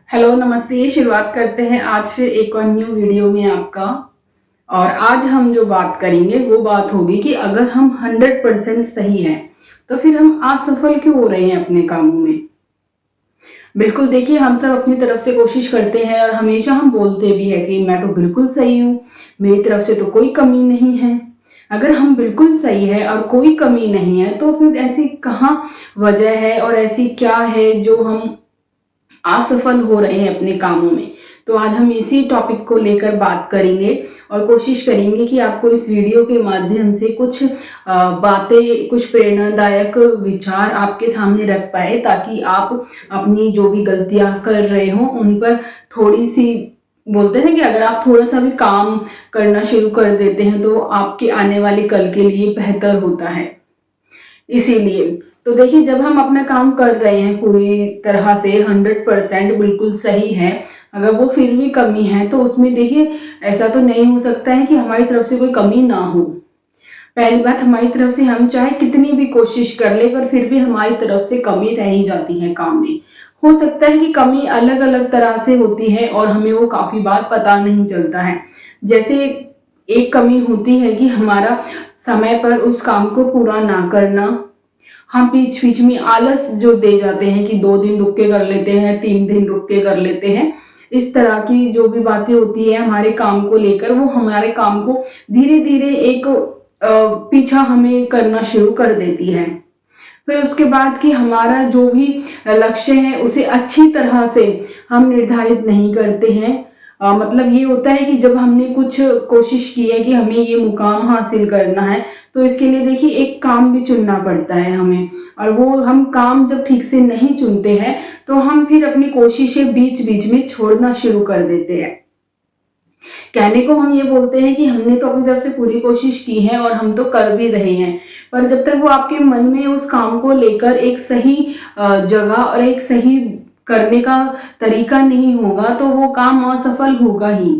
Hello नमस्ते। शुरुआत करते हैं आज फिर एक और न्यू वीडियो में आपका। और आज हम जो बात करेंगे वो बात होगी कि अगर हम 100% सही हैं तो फिर हम असफल क्यों हो रहे हैं अपने कामों में। बिल्कुल देखिए, हम सब अपनी तरफ से कोशिश करते हैं और हमेशा हम बोलते भी है कि मैं तो बिल्कुल सही हूँ, मेरी तरफ से तो कोई कमी नहीं है। अगर हम बिल्कुल सही है और कोई कमी नहीं है तो फिर ऐसी कहाँ वजह है और ऐसी क्या है जो हम असफल हो रहे हैं अपने कामों में। तो आज हम इसी टॉपिक को लेकर बात करेंगे और कोशिश करेंगे कि आपको इस वीडियो के माध्यम से कुछ बातें, कुछ प्रेरणादायक विचार आपके सामने रख पाए, ताकि आप अपनी जो भी गलतियां कर रहे हो उन पर थोड़ी सी, बोलते हैं कि अगर आप थोड़ा सा भी काम करना शुरू कर देते हैं तो आपके आने वाले कल के लिए बेहतर होता है। इसीलिए तो देखिए, जब हम अपना काम कर रहे हैं पूरी तरह से 100% बिल्कुल सही है, अगर वो फिर भी कमी है तो उसमें देखिए ऐसा तो नहीं हो सकता है कि हमारी तरफ से कोई कमी ना हो। पहली बात, हमारी तरफ से हम चाहे कितनी भी कोशिश कर ले पर फिर भी हमारी तरफ से कमी रह ही जाती है काम में। हो सकता है कि कमी अलग अलग तरह से होती है और हमें वो काफी बार पता नहीं चलता है। जैसे एक कमी होती है कि हमारा समय पर उस काम को पूरा ना करना। हम बीच बीच में आलस जो दे जाते हैं कि 2 दिन रुक के कर लेते हैं, 3 दिन रुक के कर लेते हैं। इस तरह की जो भी बातें होती है हमारे काम को लेकर, वो हमारे काम को धीरे धीरे एक पीछा हमें करना शुरू कर देती है। फिर उसके बाद कि हमारा जो भी लक्ष्य है उसे अच्छी तरह से हम निर्धारित नहीं करते हैं। मतलब ये होता है कि जब हमने कुछ कोशिश की है कि हमें ये मुकाम हासिल करना है तो इसके लिए देखिए एक काम भी चुनना पड़ता है हमें, और वो हम काम जब ठीक से नहीं चुनते हैं तो हम फिर अपनी कोशिशें बीच बीच में छोड़ना शुरू कर देते हैं। कहने को हम ये बोलते हैं कि हमने तो अपनी तरफ से पूरी कोशिश की है और हम तो कर भी रहे हैं, पर जब तक वो आपके मन में उस काम को लेकर एक सही जगह और एक सही करने का तरीका नहीं होगा तो वो काम असफल होगा ही।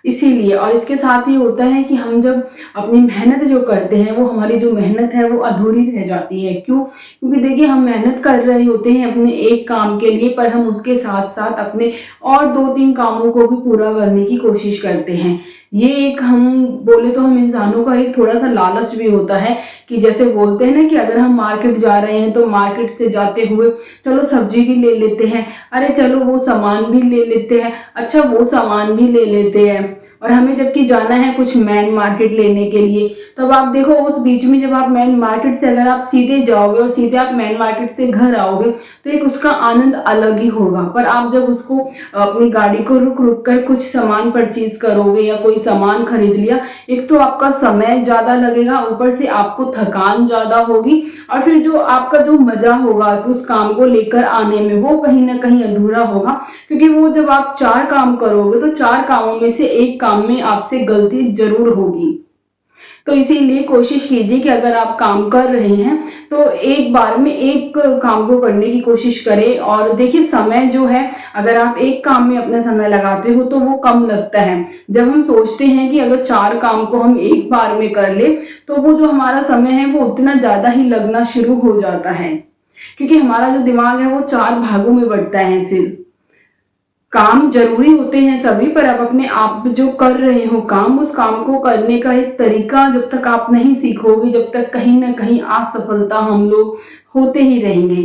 इसीलिए और इसके साथ ही होता है कि हम जब अपनी मेहनत जो करते हैं, वो हमारी जो मेहनत है वो अधूरी रह जाती है। क्यों? क्योंकि देखिए, हम मेहनत कर रहे होते हैं अपने एक काम के लिए, पर हम उसके साथ साथ अपने और 2-3 कामों को भी पूरा करने की कोशिश करते हैं। ये एक, हम बोले तो हम इंसानों का एक थोड़ा सा लालच भी होता है कि जैसे बोलते हैं ना कि अगर हम मार्केट जा रहे हैं तो मार्केट से जाते हुए चलो सब्जी भी ले लेते हैं, अरे चलो वो सामान भी ले लेते हैं, अच्छा वो सामान भी ले लेते हैं। और हमें जबकि जाना है कुछ मेन मार्केट लेने के लिए, तब आप देखो उस बीच में जब आप मेन मार्केट से अगर आप सीधे जाओगे और सीधे आप मेन मार्केट से घर आओगे तो एक उसका आनंद अलग ही होगा। पर आप जब उसको अपनी गाड़ी को रुक रुक कर कुछ सामान परचेज करोगे या कोई सामान खरीद लिया, एक तो आपका समय ज्यादा लगेगा, ऊपर से आपको थकान ज्यादा होगी, और फिर जो आपका जो मजा होगा उस काम को लेकर आने में वो कहीं ना कहीं अधूरा होगा। क्योंकि वो जब आप 4 काम करोगे तो 4 कामों में से एक काम में आपसे गलती जरूर होगी। तो इसीलिए कोशिश कीजिए कि अगर आप काम कर रहे हैं तो एक बार में एक काम को करने की कोशिश करें। और देखिए, समय जो है, अगर आप एक काम में अपना समय लगाते हो तो वो कम लगता है। जब हम सोचते हैं कि अगर 4 काम को हम एक बार में कर ले तो वो जो हमारा समय है वो उतना ज्यादा ही लगना शुरू हो जाता है, क्योंकि हमारा जो दिमाग है वो 4 भागों में बंटता है। फिर काम जरूरी होते हैं सभी, पर आप अपने आप जो कर रहे हो काम, उस काम को करने का एक तरीका जब तक आप नहीं सीखोगे, जब तक कहीं ना कहीं असफलता हम लोग होते ही रहेंगे।